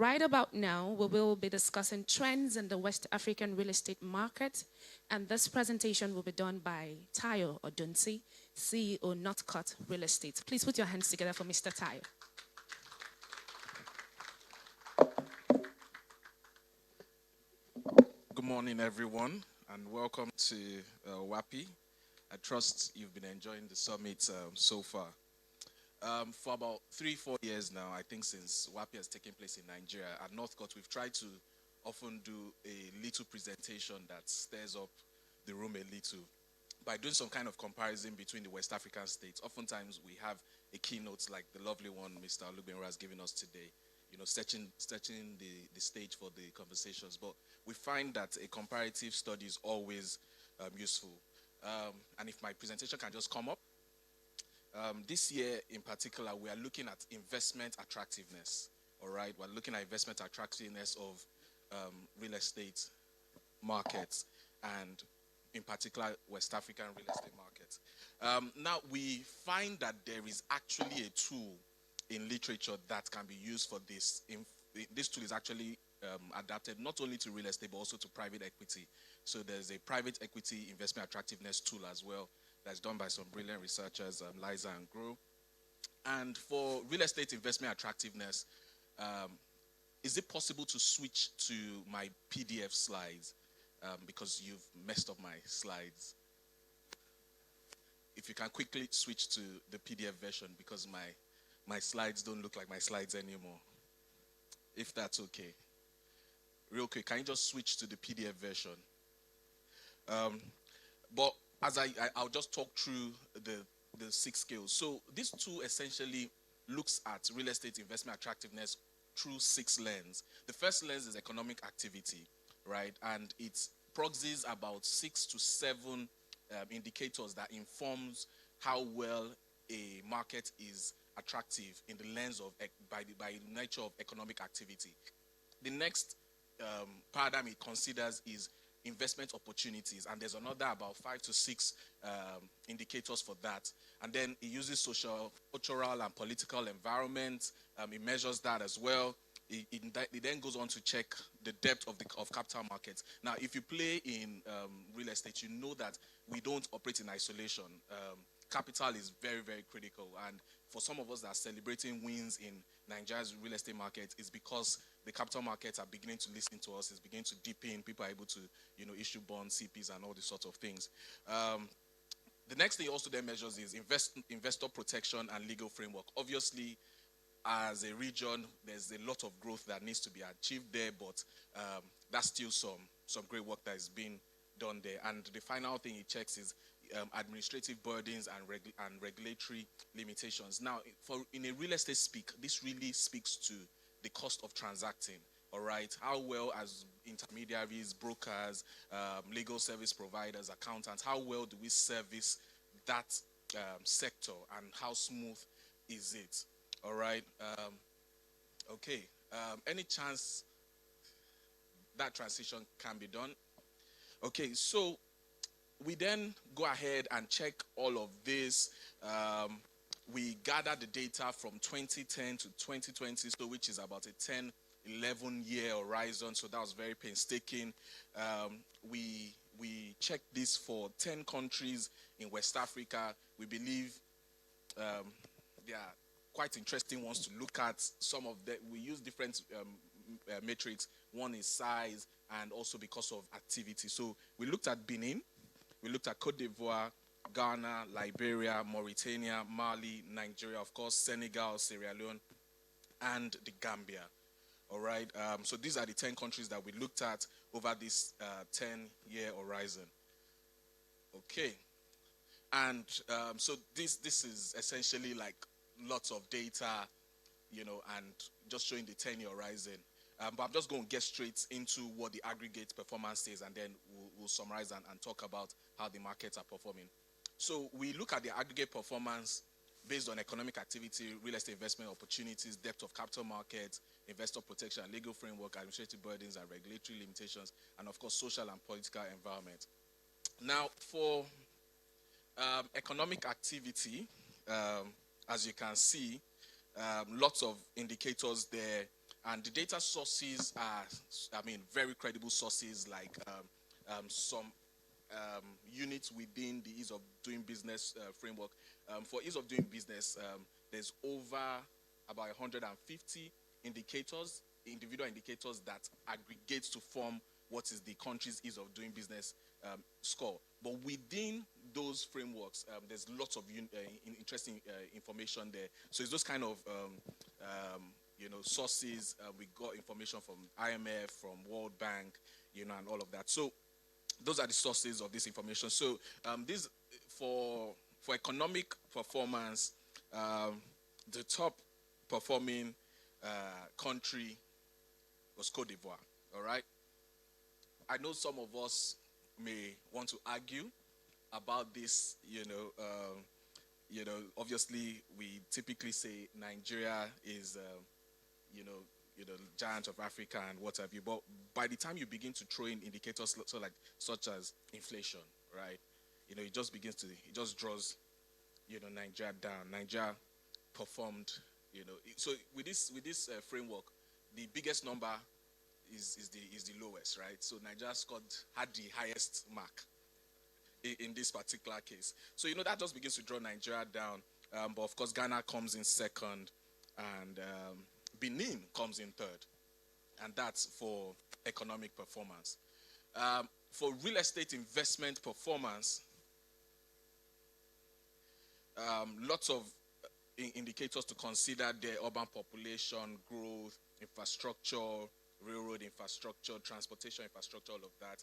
Right about now, we will be discussing trends in the West African real estate market, and this presentation will be done by Tayo Odunsi, CEO Notcut Real Estate. Please put your hands together for Mr. Tayo. Good morning, everyone, and welcome to WAPI. I trust you've been enjoying the summit so far. For about 3-4 years now, I think since WAPI has taken place in Nigeria, at Northcote, we've tried to often do a little presentation that stirs up the room a little by doing some kind of comparison between the West African states. Oftentimes, we have a keynote like the lovely one Mr. Olubenra has given us today, setting the stage for the conversations. But we find that a comparative study is always useful. And if my presentation can just come up. This year in particular, we are looking at investment attractiveness. All right, we're looking at investment attractiveness of real estate markets, and in particular, West African real estate markets. Now, we find that there is actually a tool in literature that can be used for this. This tool is actually adapted not only to real estate, but also to private equity. So there's a private equity investment attractiveness tool as well that's done by some brilliant researchers, Liza and Gro. And for real estate investment attractiveness, is it possible to switch to my PDF slides? Because you've messed up my slides. If you can quickly switch to the PDF version, because my slides don't look like my slides anymore. If that's okay. Real quick, can you just switch to the PDF version? But as I'll just talk through the 6 skills. So this tool essentially looks at real estate investment attractiveness through 6 lenses. The first lens is economic activity, right? And it proxies about 6 to 7 indicators that informs how well a market is attractive in the lens of by the nature of economic activity. The next paradigm it considers is investment opportunities, and there's another about 5 to 6 indicators for that. And then it uses social, cultural, and political environment. It measures that as well. It then goes on to check the depth of capital markets. Now, if you play in real estate, you know that we don't operate in isolation. Capital is very, very critical. And for some of us that are celebrating wins in Nigeria's real estate market, it's because the capital markets are beginning to listen to us. It's beginning to dip in. People are able to, issue bonds, CPs, and all these sorts of things. The next thing also then measures is investor protection and legal framework. Obviously, as a region, there's a lot of growth that needs to be achieved there, but that's still some great work that is being done there. And the final thing it checks is administrative burdens and regulatory limitations. Now, in a real estate this really speaks to the cost of transacting. All right, how well as intermediaries, brokers, legal service providers, accountants, how well do we service that sector, and how smooth is it? All right. Okay. Any chance that transition can be done? Okay. So we then go ahead and check all of this. We gather the data from 2010 to 2020, so which is about a 10-11-year horizon. So that was very painstaking. We checked this for 10 countries in West Africa. We believe they are quite interesting ones to look at. Some of them, we use different metrics. One is size, and also because of activity. So we looked at Benin, we looked at Cote d'Ivoire, Ghana, Liberia, Mauritania, Mali, Nigeria, of course, Senegal, Sierra Leone, and the Gambia. All right. So these are the 10 countries that we looked at over this 10-year horizon. Okay. And so this is essentially like lots of data, and just showing the 10-year horizon. But I'm just going to get straight into what the aggregate performance is, and then we'll summarize and talk about how the markets are performing. So we look at the aggregate performance based on economic activity, real estate investment opportunities, depth of capital markets, investor protection, legal framework, administrative burdens and regulatory limitations, and of course, social and political environment. Now, for economic activity, as you can see, lots of indicators there. And the data sources are, very credible sources like some units within the ease of doing business framework. For ease of doing business, there's over about 150 indicators, individual indicators that aggregate to form what is the country's ease of doing business score. But within those frameworks, there's lots of interesting information there. So it's those kind of sources. We got information from IMF, from World Bank, and all of that. So those are the sources of this information. So this for economic performance, the top performing country was Cote d'Ivoire. All right. I know some of us may want to argue about this. Obviously we typically say Nigeria is, giant of Africa and what have you. But by the time you begin to throw in indicators such as inflation, right? It just draws, Nigeria down. Nigeria performed, So with this framework, the biggest number is the lowest, right? So Nigeria had the highest mark in this particular case. So that just begins to draw Nigeria down. But of course Ghana comes in second, and Benin comes in third, and that's for economic performance. For real estate investment performance, lots of indicators to consider there: urban population growth, infrastructure, railroad infrastructure, transportation infrastructure, all of that.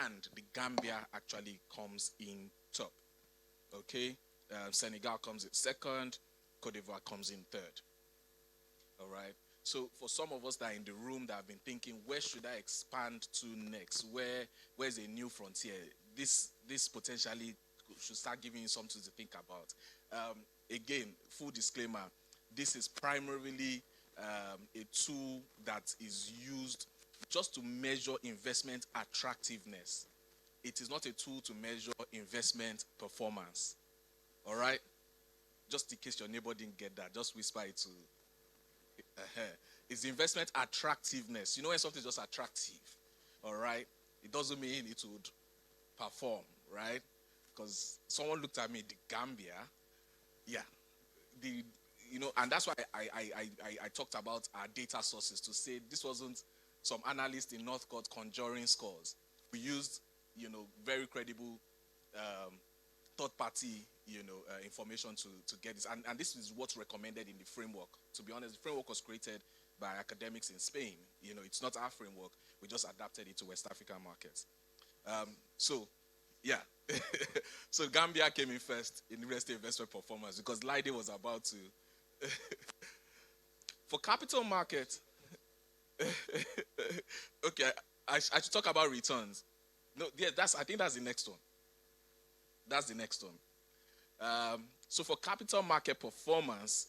And the Gambia actually comes in top. Okay, Senegal comes in second, Cote d'Ivoire comes in third. All right. So for some of us that are in the room that have been thinking, where should I expand to next? Where's a new frontier? This potentially should start giving you something to think about. Again, full disclaimer: this is primarily a tool that is used just to measure investment attractiveness. It is not a tool to measure investment performance. All right? Just in case your neighbor didn't get that, just whisper it to It's investment attractiveness. When something is just attractive, all right, it doesn't mean it would perform, right? Because someone looked at me, the Gambia, and that's why I talked about our data sources to say this wasn't some analyst in Northcote conjuring scores. We used, very credible third-party, information to get this. And this is what's recommended in the framework. To be honest, the framework was created by academics in Spain. It's not our framework. We just adapted it to West African markets. So Gambia came in first in real estate investment performance because Lide was about to. For capital market, okay, I should talk about returns. No, yeah, I think that's the next one. That's the next one. So for capital market performance,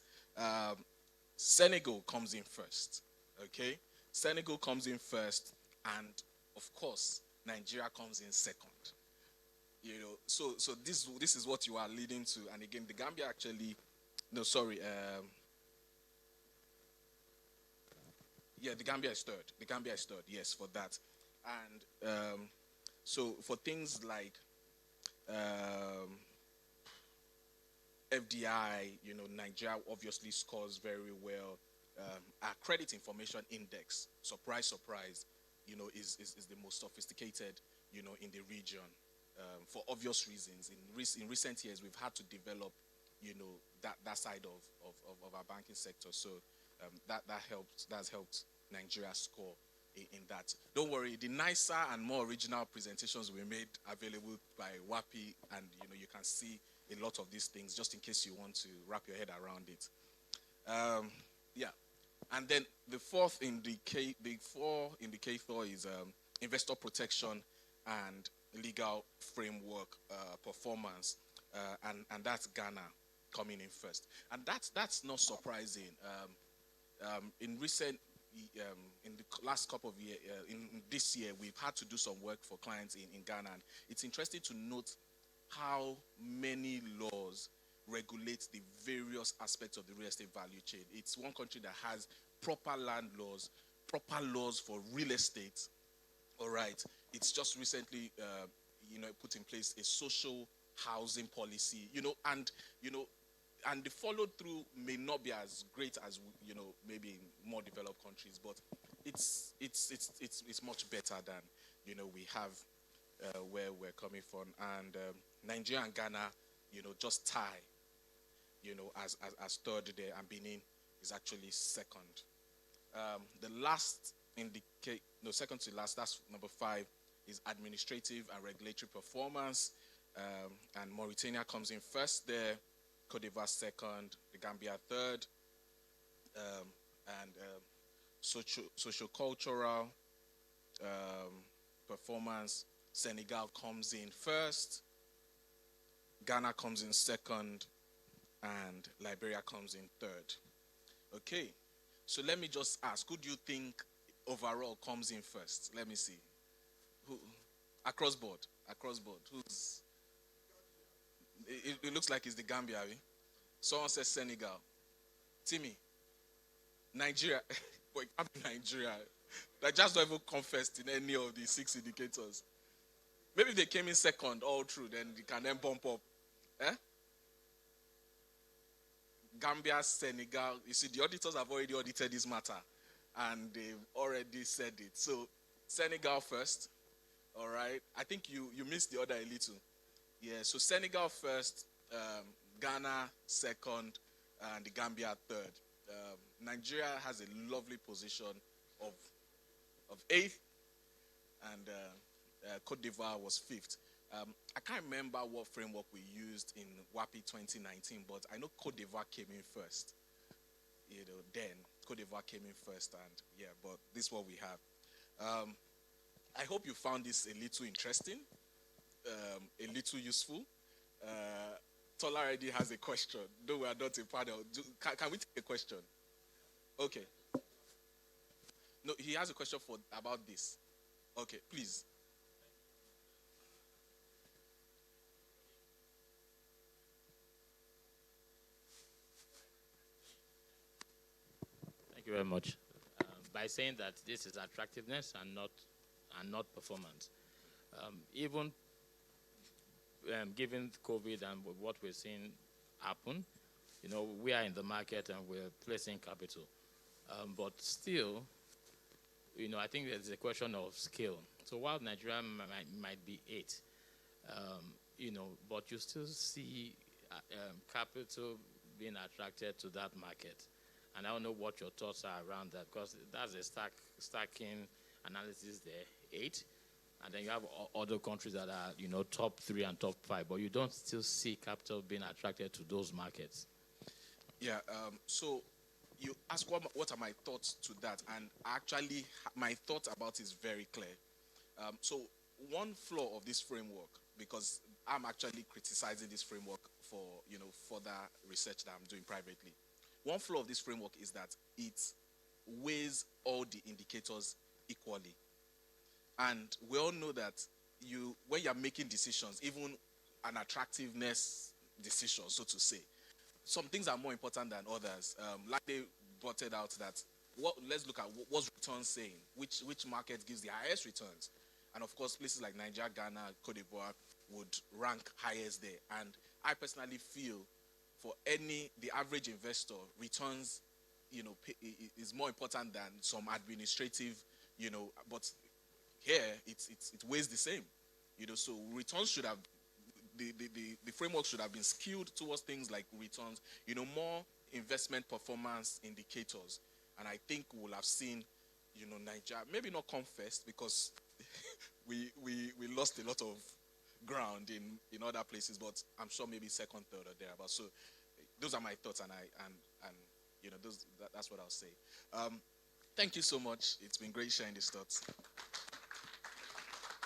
Senegal comes in first. Okay, Senegal comes in first, and of course Nigeria comes in second. So this is what you are leading to. And again, the Gambia actually, the Gambia is third. The Gambia is third, yes, for that. And so for things like FDI, Nigeria obviously scores very well. Our credit information index, surprise, is the most sophisticated, in the region. For obvious reasons. In recent years, we've had to develop, that side of our banking sector. So that's helped Nigeria score in that. Don't worry, the nicer and more original presentations we made available by WAPI, and you can see a lot of these things just in case you want to wrap your head around it. And then the fourth indicator is investor protection and legal framework performance, and that's Ghana coming in first. And that's not surprising. In the last couple of years, in this year, we've had to do some work for clients in Ghana. And it's interesting to note how many laws regulate the various aspects of the real estate value chain. It's one country that has proper land laws, proper laws for real estate. All right. It's just recently, put in place a social housing policy, and the follow through may not be as great as, maybe in more developed countries, but it's much better than, we have where we're coming from. And Nigeria and Ghana, just tie, as third there, and Benin is actually second. The last second to last, that's number 5, is administrative and regulatory performance. And Mauritania comes in first there, Cote d'Ivoire second, the Gambia third, and socio-cultural performance, Senegal comes in first, Ghana comes in second, and Liberia comes in third. Okay, so let me just ask, who do you think overall comes in first? Let me see. Who? Across board. Who's? It looks like it's the Gambia. Someone says Senegal. Timmy. Nigeria. Boy, it can't be Nigeria. They just don't even confessed in any of the 6 indicators. Maybe if they came in second all through, then they can then bump up. Gambia, Senegal. You see, the auditors have already audited this matter, and they've already said it. So, Senegal first. All right. I think you missed the order a little. Yeah. So Senegal first, Ghana second, and the Gambia third. Nigeria has a lovely position of 8th, and Cote d'Ivoire was 5th. I can't remember what framework we used in WAPI 2019, but I know Cote d'Ivoire came in first. Then Cote d'Ivoire came in first, and yeah, but this is what we have. I hope you found this a little interesting, a little useful. Tola already has a question. Though we are not a panel. Can we take a question? Okay. No, he has a question about this. Okay, please. Thank you very much. By saying that this is attractiveness and not performance. Even given COVID and what we're seeing happen, we are in the market and we're placing capital. But still, I think there's a question of scale. So while Nigeria might be 8, but you still see capital being attracted to that market. And I don't know what your thoughts are around that, because that's a stacking analysis there, 8. And then you have other countries that are, top 3 and top 5, but you don't still see capital being attracted to those markets. Yeah, so you ask what are my thoughts to that, and actually my thought about it is very clear. So one flaw of this framework, because I'm actually criticizing this framework for, further research that I'm doing privately. One flaw of this framework is that it weighs all the indicators equally. And we all know that when you're making decisions, even an attractiveness decision, so to say, some things are more important than others. Like they brought it out that, let's look at what's returns saying, which market gives the highest returns. And of course, places like Nigeria, Ghana, Cote d'Ivoire would rank highest there. And I personally feel for the average investor, returns, is more important than some administrative, but here it weighs the same, so returns should have, the framework should have been skewed towards things like returns, more investment performance indicators. And I think we'll have seen, Nigeria, maybe not come first, because we lost a lot of ground in other places, but I'm sure maybe second, third, or thereabout. So those are my thoughts, and that's what I'll say. Thank you so much. It's been great sharing these thoughts.